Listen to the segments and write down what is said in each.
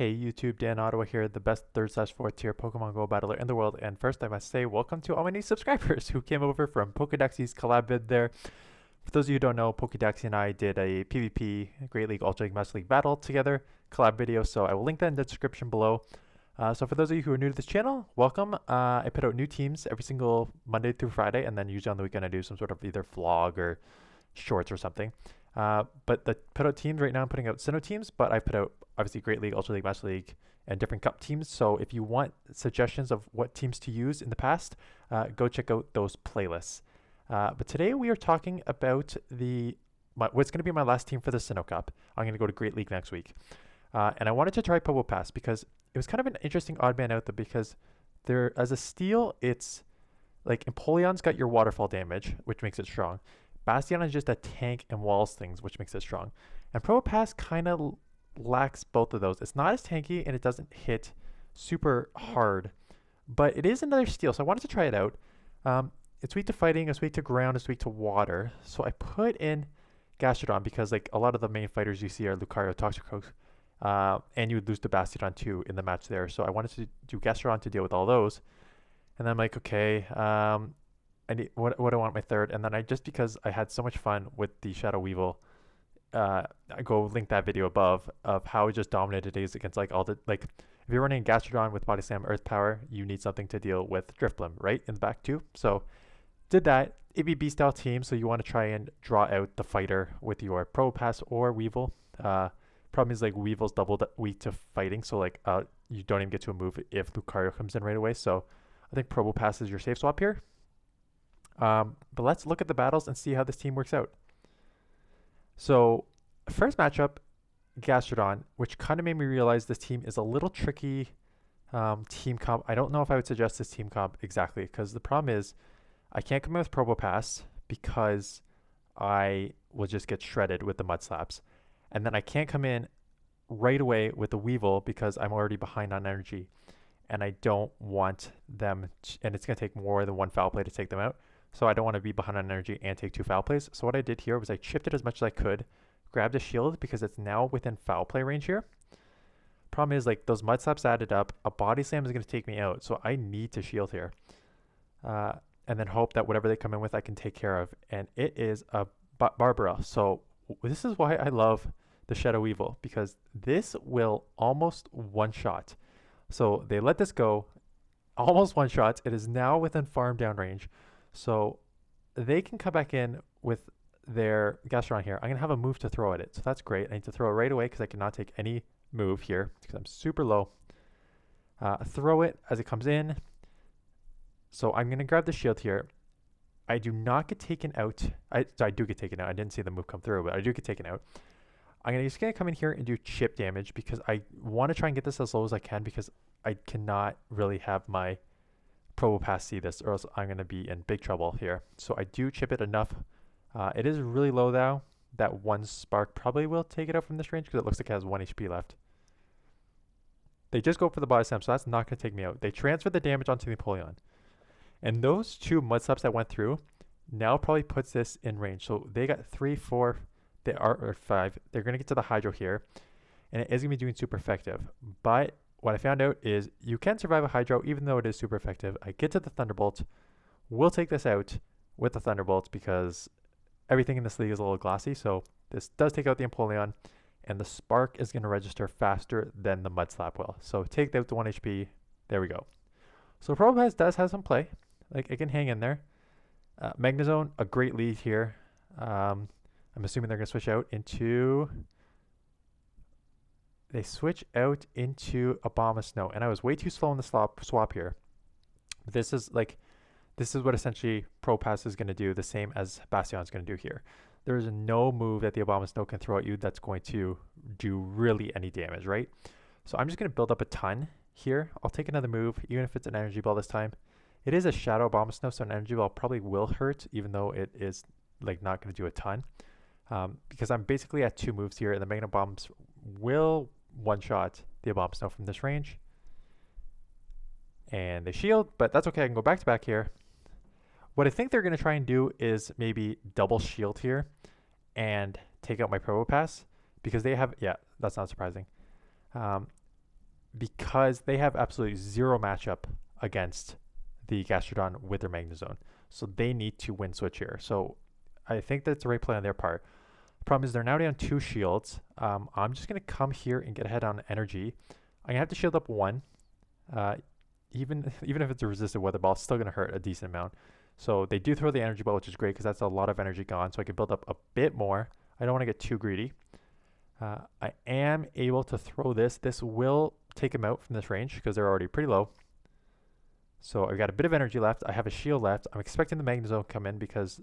Hey YouTube, Dan Ottawa here, the best 3rd/4th tier Pokemon Go battler in the world. And first I must say welcome to all my new subscribers who came over from Pokedexi's collab vid there. For those of you who don't know, Pokedexy and I did a PvP Great League Ultra League Master League battle together, collab video, so I will link that in the description below. So for those of you who are new to this channel, welcome. I put out new teams every single Monday through Friday, and then usually on the weekend I do some sort of either vlog or shorts or something. But the put out teams right now, I'm putting out Sinnoh teams, but I put out obviously Great League, Ultra League, Master League, and different cup teams. So if you want suggestions of what teams to use in the past, go check out those playlists. But today we are talking about what's going to be my last team for the Sinnoh Cup. I'm going to go to Great League next week. And I wanted to try Probopass because it was kind of an interesting odd man out there because there, as a steal, it's like Empoleon's got your waterfall damage, which makes it strong. Bastiodon is just a tank and walls things, which makes it strong. And Probopass kind of lacks both of those. It's not as tanky and it doesn't hit super hard, but it is another steal. So I wanted to try it out. It's weak to fighting, it's weak to ground, it's weak to water. So I put in Gastrodon because like a lot of the main fighters you see are Lucario, Toxicroak, and you would lose to Bastiodon too in the match there. So I wanted to do Gastrodon to deal with all those. And then I'm like, okay, I need what I want my third, and then because I had so much fun with the Shadow Weavile, I go link that video above of how it just dominated days against like all the like. If you're running Gastrodon with Body Slam Earth Power, you need something to deal with Drifblim, right, in the back too. So did that. ABB style team, so you want to try and draw out the fighter with your Probopass or Weavile. Problem is like Weavile's doubled weak to fighting, so like you don't even get to a move if Lucario comes in right away. So I think Probopass is your safe swap here. But let's look at the battles and see how this team works out. So first matchup, Gastrodon, which kind of made me realize this team is a little tricky team comp. I don't know if I would suggest this team comp exactly because the problem is I can't come in with Probopass because I will just get shredded with the Mud Slaps. And then I can't come in right away with the Weavile because I'm already behind on energy. And I don't want them, and it's going to take more than one foul play to take them out. So I don't want to be behind on energy and take 2 foul plays. So what I did here was I chipped it as much as I could, grabbed a shield because it's now within foul play range here. Problem is like those Mud Slaps added up, a Body Slam is going to take me out. So I need to shield here. And then hope that whatever they come in with I can take care of. And it is a Barbara. So this is why I love the Shadow Weavile because this will almost one-shot. So they let this go, almost one shot. It is now within farm down range. So they can come back in with their Gastrodon here. I'm going to have a move to throw at it. So that's great. I need to throw it right away because I cannot take any move here because I'm super low. Throw it as it comes in. So I'm going to grab the shield here. I do not get taken out. I do get taken out. I didn't see the move come through, but I do get taken out. I'm just going to come in here and do chip damage because I want to try and get this as low as I can because I cannot really have my Probopass see this or else I'm going to be in big trouble here. So I do chip it enough. It is really low though. That one spark probably will take it out from this range because it looks like it has 1 HP left. They just go for the Body Slam, so that's not going to take me out. They transfer the damage onto the Empoleon. And those 2 Mud Slaps that went through now probably puts this in range. So they got 3, 4... They are or 5. They're going to get to the Hydro here, and it is going to be doing super effective. But what I found out is you can survive a Hydro even though it is super effective. I get to the Thunderbolt. We'll take this out with the Thunderbolt because everything in this league is a little glassy. So this does take out the Empoleon, and the Spark is going to register faster than the Mud Slap will. So take out the 1 HP. There we go. So Probopass does have some play. Like it can hang in there. Magnezone, a great lead here. I'm assuming they're going to switch out into... They switch out into Abomasnow. And I was way too slow in the swap here. This is what essentially Probopass is going to do, the same as Bastiodon is going to do here. There is no move that the Abomasnow can throw at you that's going to do really any damage, right? So I'm just going to build up a ton here. I'll take another move, even if it's an Energy Ball this time. It is a Shadow Abomasnow, so an Energy Ball probably will hurt, even though it is like not going to do a ton. Because I'm basically at 2 moves here, and the Magnet Bombs will one-shot the Abomasnow from this range. And they shield, but that's okay. I can go back-to-back here. What I think they're going to try and do is maybe double shield here and take out my Probopass because they have... Yeah, that's not surprising. because they have absolutely zero matchup against the Gastrodon with their Magnezone. So they need to win switch here. So I think that's the right play on their part. Problem is they're now down 2 shields. I'm just going to come here and get ahead on energy. I'm going to have to shield up 1. Even if it's a resisted weather ball, it's still going to hurt a decent amount. So they do throw the energy ball, which is great because that's a lot of energy gone. So I can build up a bit more. I don't want to get too greedy. I am able to throw this. This will take them out from this range because they're already pretty low. So I've got a bit of energy left. I have a shield left. I'm expecting the Magnezone to come in because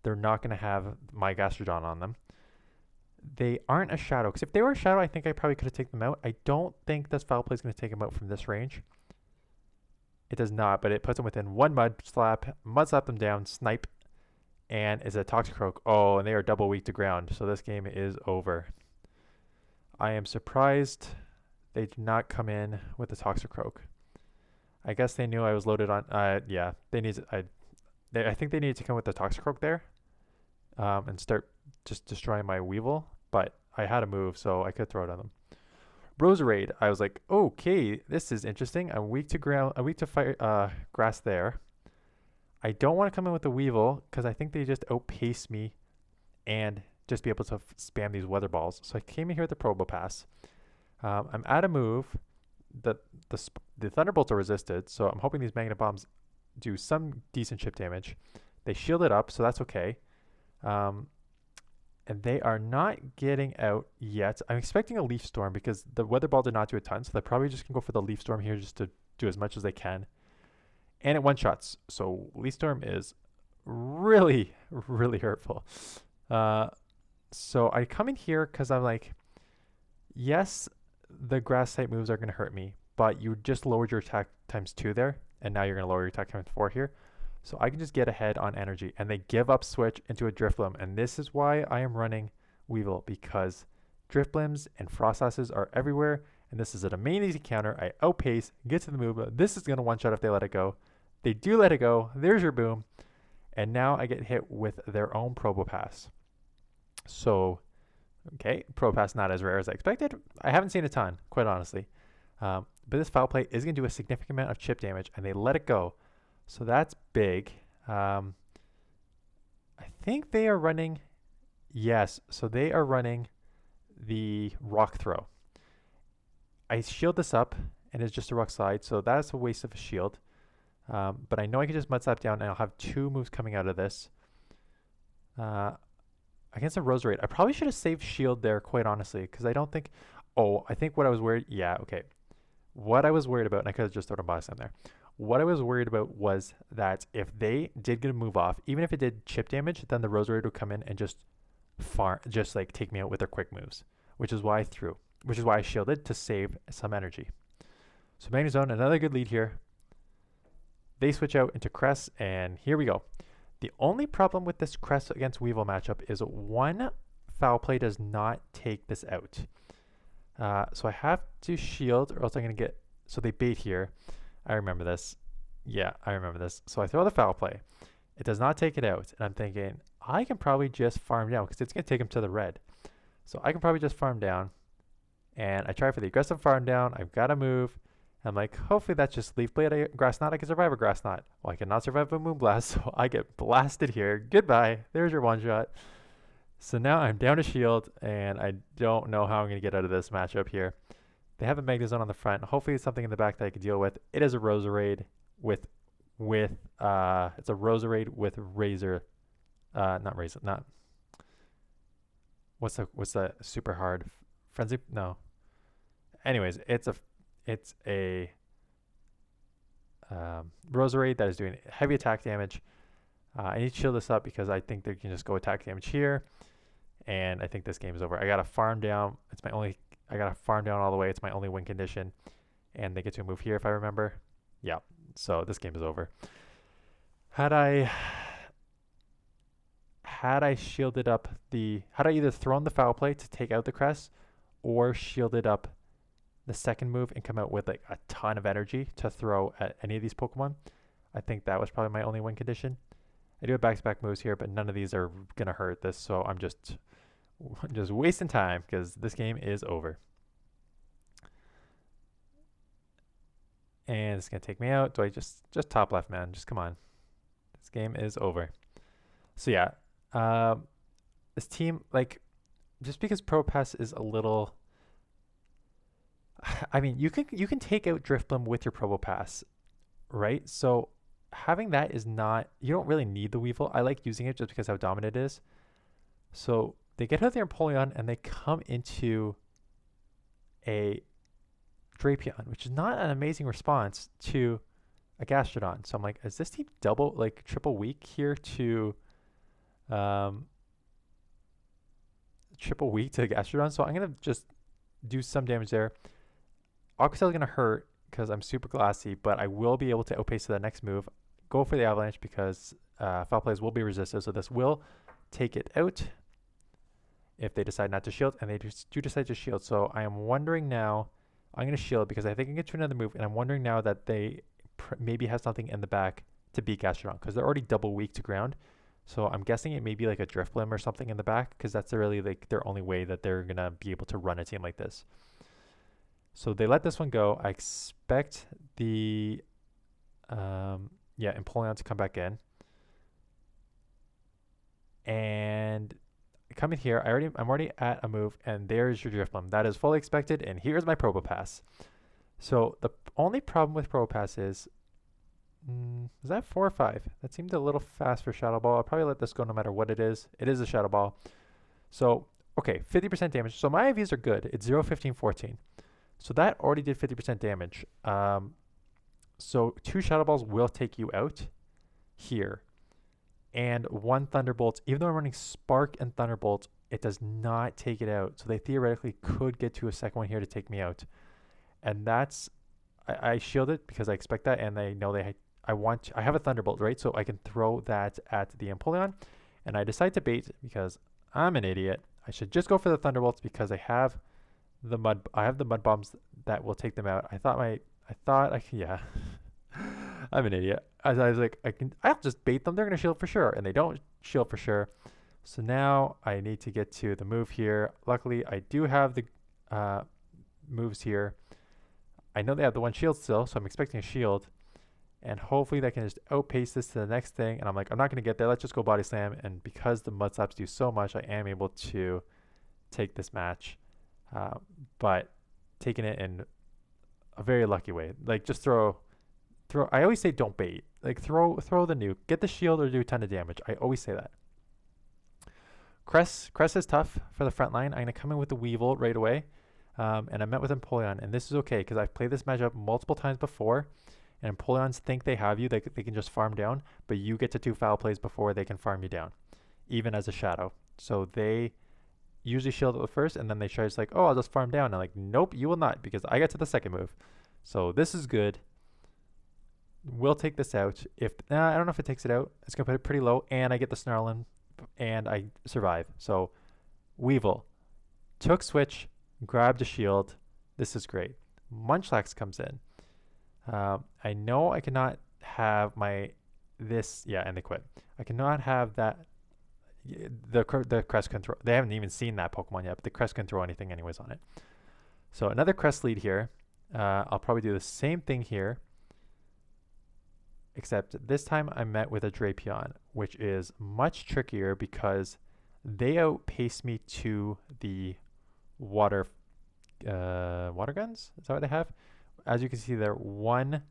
they're not going to have my Gastrodon on them. They aren't a Shadow, because if they were a Shadow, I think I probably could have taken them out. I don't think this Foul Play is going to take them out from this range. It does not, but it puts them within 1 Mud Slap them down, Snipe, and is a Toxicroak. Oh, and they are double weak to ground, so this game is over. I am surprised they did not come in with the Toxicroak. I guess they knew I was loaded on. Yeah, they need. I think they needed to come with the Toxicroak there, and start just destroying my Weavile. But I had a move, so I could throw it on them. Roserade, I was like, okay, this is interesting. I'm weak to ground. I'm weak to fire. Grass there. I don't want to come in with the Weavile because I think they just outpace me, and just be able to spam these weather balls. So I came in here with the Probopass. I'm out of move. The Thunderbolts are resisted, so I'm hoping these Magnet Bombs do some decent chip damage. They shield it up, so that's okay. And they are not getting out yet. I'm expecting a Leaf Storm because the Weather Ball did not do a ton, so they're probably just going to go for the Leaf Storm here just to do as much as they can. And it one-shots, so Leaf Storm is really, really hurtful. So I come in here because I'm like, yes, the Grass type moves are going to hurt me, but you just lowered your attack times 2 there, and now you're going to lower your attack times 4 here. So I can just get ahead on energy, and they give up switch into a Drifblim, and this is why I am running Weavile, because Drifblims and Frostasses are everywhere, and this is an amazing counter. I outpace, get to the move. This is going to one-shot if they let it go. They do let it go. There's your boom, and now I get hit with their own Probopass. So, okay, Probopass not as rare as I expected. I haven't seen a ton, quite honestly. But this Foul Play is going to do a significant amount of chip damage, and they let it go. So that's big. I think they are running, yes, so they are running the Rock Throw. I shield this up, and it's just a Rock Slide, so that's a waste of a shield. But I know I can just Mud Slap down, and I'll have 2 moves coming out of this. Against a Roserade, I probably should have saved shield there, quite honestly, because I don't think... Oh, I think what I was worried... Yeah, okay. What I was worried about, and I could have just thrown a boss in there. What I was worried about was that if they did get a move off, even if it did chip damage, then the Roserade would come in and just like take me out with their quick moves, which is why I shielded to save some energy. So Magnezone, another good lead here. They switch out into Cress, and here we go. The only problem with this Cress against Weavile matchup is 1 Foul Play does not take this out. So I have to shield, or else I'm going to get... So they bait here. I remember this. Yeah, I remember this. So I throw the Foul Play. It does not take it out. And I'm thinking, I can probably just farm down because it's going to take him to the red. So I can probably just farm down. And I try for the aggressive farm down. I've got to move. I'm like, hopefully that's just Leaf Blade. Grass Knot. I can survive a Grass Knot. Well, I cannot survive a Moonblast. So I get blasted here. Goodbye. There's your one shot. So now I'm down to shield. And I don't know how I'm going to get out of this matchup here. They have a Magnezone on the front. Hopefully it's something in the back that I can deal with. It is a Roserade it's a Roserade with Razor. Not Razor, not. What's the super hard? Frenzy? No. Anyways, it's a Roserade that is doing heavy attack damage. I need to shield this up because I think they can just go attack damage here. And I think this game is over. I got to farm down. I got to farm down all the way. It's my only win condition. And they get to move here if I remember. Yeah. So this game is over. Had I shielded up had I either thrown the Foul Play to take out the Crest or shielded up the second move and come out with like a ton of energy to throw at any of these Pokemon, I think that was probably my only win condition. I do have back-to-back moves here, but none of these are going to hurt this. So I'm just wasting time because this game is over. And it's going to take me out. Do I just top left, man? Just come on. This game is over. So yeah, this team, like, just because Probopass is a little, I mean, you can take out Drifblim with your Probopass, right? So having that is not, you don't really need the Weevil. I like using it just because how dominant it is. So they get out of their Empoleon and they come into a Drapion, which is not an amazing response to a Gastrodon. So I'm like, is this team triple weak here to triple weak to Gastrodon? So I'm gonna just do some damage there. Aqua Tail is gonna hurt because I'm super glassy, but I will be able to outpace to the next move. Go for the Avalanche because foul plays will be resisted, so this will take it out if they decide not to shield, and they do decide to shield. So I am wondering now, I'm going to shield because I think I can get to another move, and I'm wondering now that they maybe have something in the back to beat Gastrodon because they're already double weak to ground. So I'm guessing it may be like a Drifblim or something in the back because that's really like their only way that they're going to be able to run a team like this. So they let this one go. I expect the Empoleon to come back in. And coming here, I'm already at a move, and there's your Drifblim. That is fully expected, and here's my Probopass. So the only problem with Probopass is that 4 or 5? That seemed a little fast for Shadow Ball. I'll probably let this go no matter what it is. It is a Shadow Ball. So, okay, 50% damage. So my IVs are good. It's 0, 15, 14. So that already did 50% damage. So 2 Shadow Balls will take you out here. And 1 Thunderbolt, even though I'm running Spark and Thunderbolt, it does not take it out. So they theoretically could get to a second one here to take me out. And that's, I shield it because I expect that, and they know I have a Thunderbolt, right? So I can throw that at the Empoleon, and I decide to bait because I'm an idiot. I should just go for the Thunderbolts because I have the mud bombs that will take them out. Yeah. I'm an idiot. As I was like, I'll just bait them. They're going to shield for sure. And they don't shield for sure. So now I need to get to the move here. Luckily, I do have the moves here. I know they have the 1 shield still, so I'm expecting a shield. And hopefully they can just outpace this to the next thing. And I'm like, I'm not going to get there. Let's just go Body Slam. And because the Mud Slaps do so much, I am able to take this match. But taking it in a very lucky way. Like, just throw. I always say don't bait. Like, throw the nuke. Get the shield or do a ton of damage. I always say that. Cress is tough for the front line. I'm going to come in with the Weevil right away. And I met with Empoleon. And this is okay because I've played this matchup multiple times before. And Empoleons think they have you. They can just farm down. But you get to 2 foul plays before they can farm you down. Even as a shadow. So they usually shield at the first. And then they try to like, oh, I'll just farm down. And I'm like, nope, you will not. Because I get to the second move. So this is good. We'll take this out. I don't know if it takes it out. It's going to put it pretty low. And I get the Snarlin. And I survive. So Weevil. Took switch. Grabbed a shield. This is great. Munchlax comes in. I know I cannot have and they quit. I cannot have that. The Crest can throw. They haven't even seen that Pokemon yet, but the Crest can throw anything anyways on it. So another Crest lead here. I'll probably do the same thing here. Except this time I met with a Drapion, which is much trickier because they outpaced me to the water guns. Is that what they have? As you can see there, 1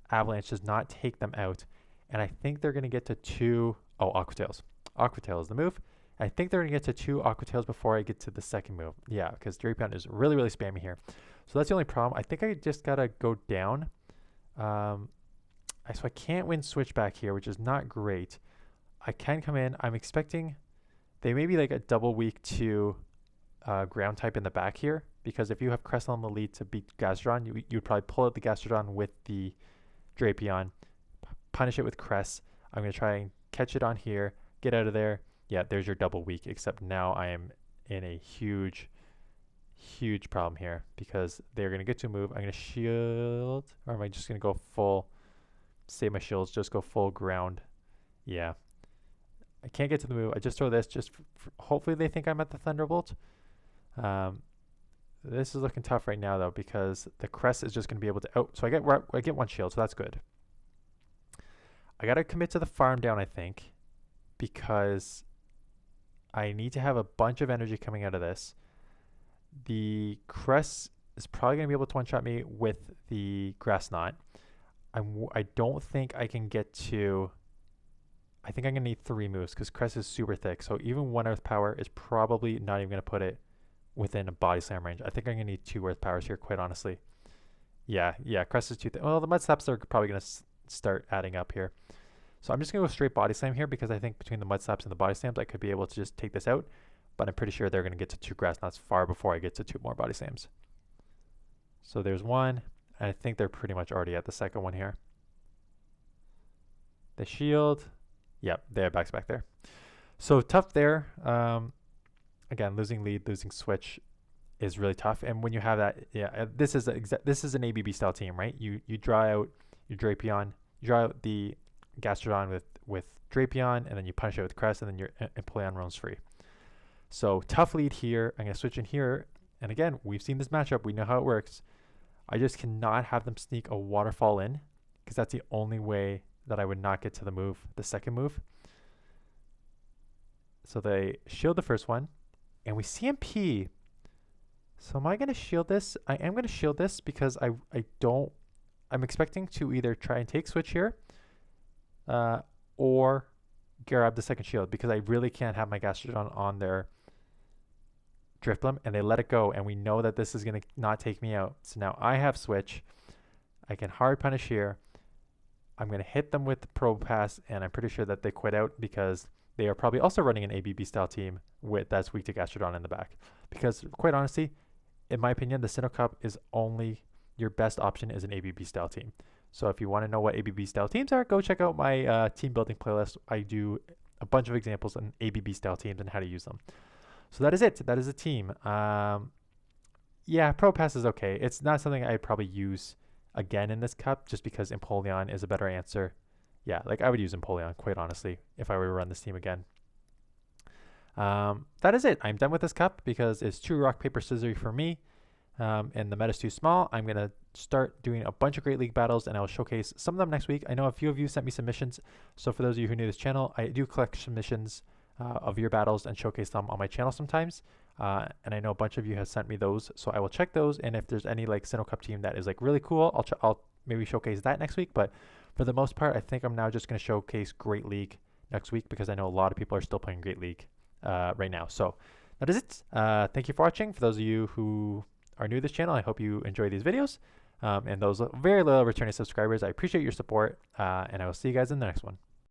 Avalanche does not take them out. And I think they're going to get to 2... Oh, Aqua Tails. Aqua Tail is the move. I think they're going to get to 2 Aqua Tails before I get to the second move. Yeah, because Drapion is really, really spammy here. So that's the only problem. I think I just got to go down. So I can't win switchback here, which is not great. I can come in. I'm expecting they may be like a double weak to ground type in the back here, because if you have Crest on the lead to beat Gastrodon, you would probably pull out the Gastrodon with the Drapion, punish it with Crest. I'm going to try and catch it on here, get out of there. Yeah, there's your double weak, except now I am in a huge problem here because they're going to get to move. I'm going to shield, or am I just going to go full, save my shields, just go full ground? Yeah. I can't get to the move. I just throw this. Hopefully they think I'm at the Thunderbolt. This is looking tough right now though, because the crest is just going to be able to. Oh, so I get one shield, so that's good. I gotta commit to the farm down, I think, because I need to have a bunch of energy coming out of this. The crest is probably gonna be able to one-shot me with the grass knot. I don't think I can get to. I think I'm gonna need 3 moves because crest is super thick. So even 1 earth power is probably not even gonna put it within a body slam range. I think I'm gonna need 2 earth powers here, quite honestly. Yeah, crest is too thick. Well, the mud slaps are probably gonna start adding up here. So I'm just gonna go straight body slam here because I think between the mud slaps and the body slams, I could be able to just take this out. But I'm pretty sure they're gonna get to 2 grass knots far before I get to 2 more body slams. So there's 1. And I think they're pretty much already at the second one here. The shield. Yep, they're back there. So tough there. Again, losing lead, losing switch is really tough. And when you have that, yeah, this is an ABB style team, right? You draw out your Drapion, you draw out the Gastrodon with Drapion, and then you punish it with Crest, and then your Empoleon roams free. So tough lead here. I'm gonna switch in here, and again, we've seen this matchup. We know how it works. I just cannot have them sneak a waterfall in because that's the only way that I would not get to the second move. So they shield the first one, and we CMP. So am I going to shield this? I am going to shield this because I'm expecting to either try and take switch here or grab the second shield because I really can't have my Gastrodon on their Drifblim, and they let it go, and we know that this is going to not take me out. So now I have switch. I can hard punish here. I'm going to hit them with the Probopass, and I'm pretty sure that they quit out because they are probably also running an ABB style team that's weak to Gastrodon in the back. Because quite honestly, in my opinion, the Sinnoh Cup is only your best option is an ABB style team. So if you want to know what ABB style teams are, go check out my team building playlist. I do a bunch of examples on ABB style teams and how to use them. So that is it. That is a team. Yeah, Probopass is okay. It's not something I'd probably use again in this cup just because Empoleon is a better answer. Yeah, like I would use Empoleon, quite honestly, if I were to run this team again. That is it. I'm done with this cup because it's too rock, paper, scissors for me. And the meta's too small. I'm going to start doing a bunch of Great League battles, and I'll showcase some of them next week. I know a few of you sent me submissions. So for those of you who are new to this channel, I do collect submissions of your battles and showcase them on my channel sometimes. And I know a bunch of you have sent me those, so I will check those. And if there's any like Sinnoh Cup team that is like really cool, I'll maybe showcase that next week. But for the most part, I think I'm now just going to showcase Great League next week because I know a lot of people are still playing Great League right now. So that is it. Thank you for watching. For those of you who are new to this channel, I hope you enjoy these videos. And those very loyal returning subscribers, I appreciate your support. And I will see you guys in the next one.